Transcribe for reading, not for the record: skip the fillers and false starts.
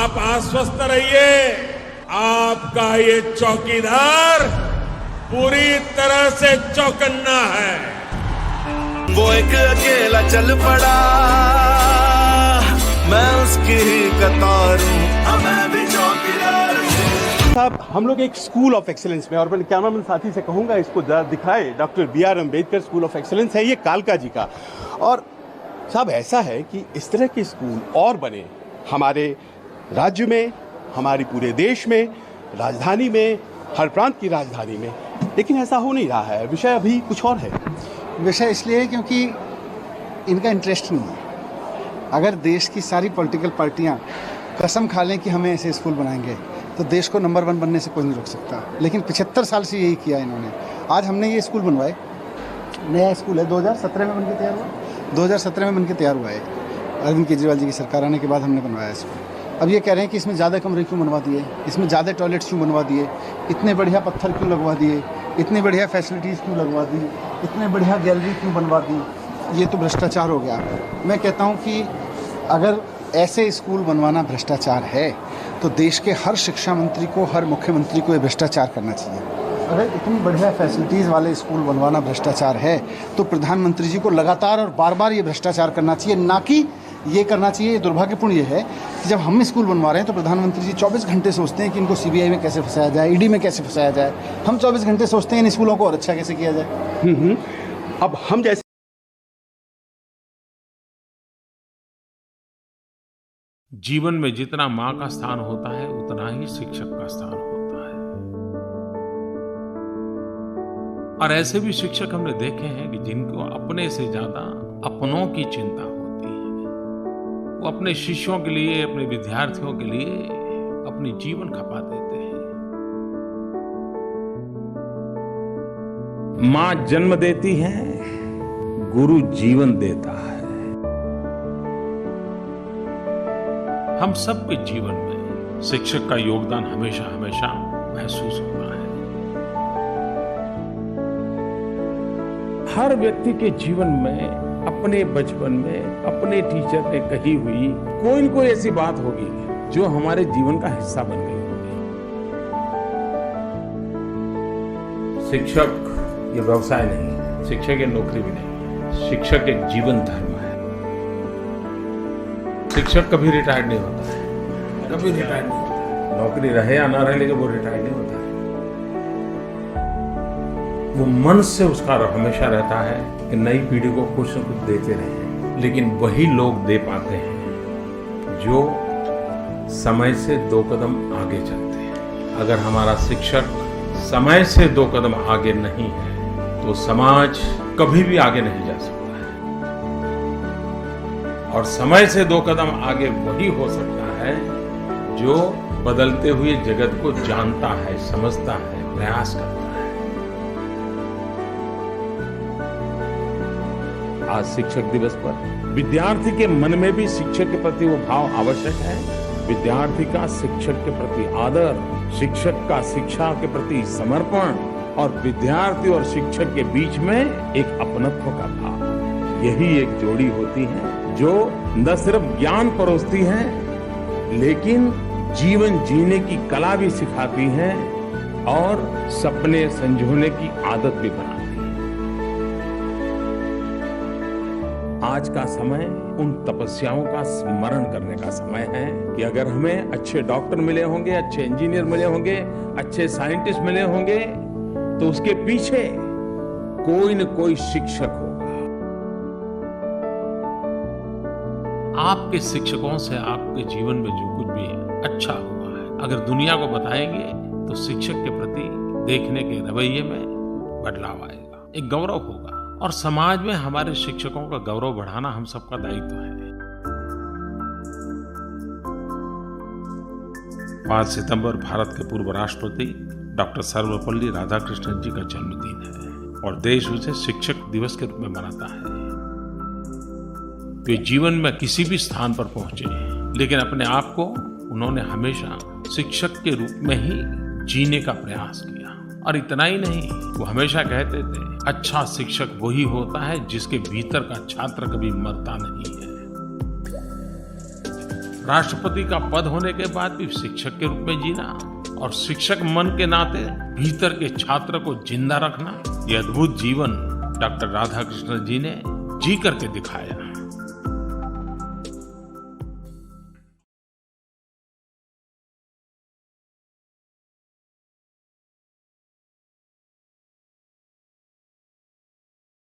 आप आश्वस्त रहिए, आपका ये चौकीदार पूरी तरह से चौकन्ना है। वो एक अकेला चल पड़ा, मैं उसकी ही कतार हूं, मैं भी चौकीदार हूं। साहब, हम लोग एक स्कूल ऑफ एक्सीलेंस में, और मैं कैमरामैन साथी से कहूंगा इसको जरा दिखाए, doctor B.R. Ambedkar school of excellence है ये कालका जी का। और साहब ऐसा है कि इस तरह के स्कूल और बने हमारे राज्य में, हमारी पूरे देश में, राजधानी में, हर प्रांत की राजधानी में, लेकिन ऐसा हो नहीं रहा है। विषय अभी कुछ और है। विषय इसलिए है क्योंकि इनका इंटरेस्ट नहीं है। अगर देश की सारी पॉलिटिकल पार्टियां कसम खा लें कि हमें ऐसे स्कूल बनाएंगे तो देश को नंबर 1 बनने से कोई नहीं रोक सकता। लेकिन 75 साल से यही किया इन्होंने। आज हमने ये स्कूल बनवाए, नया स्कूल है, 2017 में बनके तैयार हुआ। 2017 में बनके तैयार हुआ है, अरविंद केजरीवाल जी की सरकार आने के बाद हमने बनवाया इसको। अब ये कह रहे हैं कि इसमें ज़्यादा कमरे क्यों बनवा दिए, इसमें ज़्यादा टॉयलेट्स क्यों बनवा दिए, इतने बढ़िया पत्थर क्यों लगवा दिए, इतनी बढ़िया फैसिलिटीज़ क्यों लगवा दी, इतने बढ़िया गैलरी क्यों बनवा दी। ये तो भ्रष्टाचार हो गया। मैं कहता हूँ कि अगर ऐसे स्कूल बनवाना भ्रष्टाचार है तो देश के हर शिक्षा मंत्री को, हर मुख्यमंत्री को ये भ्रष्टाचार करना चाहिए। अगर इतनी बढ़िया फैसिलिटीज़ वाले स्कूल बनवाना भ्रष्टाचार है तो प्रधानमंत्री जी को लगातार और बार बार ये भ्रष्टाचार करना चाहिए, ना कि ये करना चाहिए। दुर्भाग्यपूर्ण ये है कि जब हम स्कूल बनवा रहे हैं तो प्रधानमंत्री जी 24 घंटे सोचते हैं कि इनको CBI में कैसे फंसाया जाए, ED में कैसे फंसाया जाए। हम 24 घंटे सोचते हैं इन स्कूलों को और अच्छा कैसे किया जाए। अब हम जैसे जीवन में जितना माँ का स्थान होता है उतना ही शिक्षक का स्थान होता है। और ऐसे भी शिक्षक हमने देखे हैं कि जिनको अपने से ज्यादा अपनों की चिंता होती है। वो अपने शिष्यों के लिए, अपने विद्यार्थियों के लिए अपनी जीवन खपा देते हैं। माँ जन्म देती है, गुरु जीवन देता है। हम सबके जीवन में शिक्षक का योगदान हमेशा हमेशा महसूस होता है। हर व्यक्ति के जीवन में, अपने बचपन में, अपने टीचर ने कही हुई कोई न कोई ऐसी बात होगी जो हमारे जीवन का हिस्सा बन गई होगी। शिक्षक ये व्यवसाय नहीं है, शिक्षक ये नौकरी भी नहीं है, शिक्षक एक जीवन धर्म है। शिक्षक कभी रिटायर्ड नहीं होता है, कभी रिटायर्ड नहीं होता है। नौकरी रहे या ना रहे, लेकिन वो रिटायर्ड नहीं होता है। वो मन से उसका हमेशा रहता है कि नई पीढ़ी को कुछ न कुछ देते रहे। लेकिन वही लोग दे पाते हैं जो समय से 2 कदम आगे चलते हैं। अगर हमारा शिक्षक समय से 2 कदम आगे नहीं है तो समाज कभी भी आगे नहीं जा सकता। और समय से 2 कदम आगे वही हो सकता है जो बदलते हुए जगत को जानता है, समझता है, प्रयास करता है। आज शिक्षक दिवस पर विद्यार्थी के मन में भी शिक्षक के प्रति वो भाव आवश्यक है। विद्यार्थी का शिक्षक के प्रति आदर, शिक्षक का शिक्षा के प्रति समर्पण और विद्यार्थी और शिक्षक के बीच में एक अपनत्व का भाव, यही एक जोड़ी होती है जो न सिर्फ ज्ञान परोसती है लेकिन जीवन जीने की कला भी सिखाती है और सपने संजोने की आदत भी बनाती है। आज का समय उन तपस्याओं का स्मरण करने का समय है कि अगर हमें अच्छे डॉक्टर मिले होंगे, अच्छे इंजीनियर मिले होंगे, अच्छे साइंटिस्ट मिले होंगे तो उसके पीछे कोई न कोई शिक्षक होगा। आपके शिक्षकों से आपके जीवन में जो कुछ भी अच्छा हुआ है, अगर दुनिया को बताएंगे तो शिक्षक के प्रति देखने के रवैये में बदलाव आएगा, एक गौरव होगा। और समाज में हमारे शिक्षकों का गौरव बढ़ाना हम सबका दायित्व है। 5 सितंबर भारत के पूर्व राष्ट्रपति डॉक्टर सर्वपल्ली राधाकृष्णन जी का जन्मदिन है और देश उसे शिक्षक दिवस के रूप में मनाता है। वे जीवन में किसी भी स्थान पर पहुंचे लेकिन अपने आप को उन्होंने हमेशा शिक्षक के रूप में ही जीने का प्रयास किया। और इतना ही नहीं, वो हमेशा कहते थे अच्छा शिक्षक वही होता है जिसके भीतर का छात्र कभी मरता नहीं है। राष्ट्रपति का पद होने के बाद भी शिक्षक के रूप में जीना और शिक्षक मन के नाते भीतर के छात्र को जिंदा रखना, ये अद्भुत जीवन डॉक्टर राधाकृष्णन जी ने जी करके दिखाया।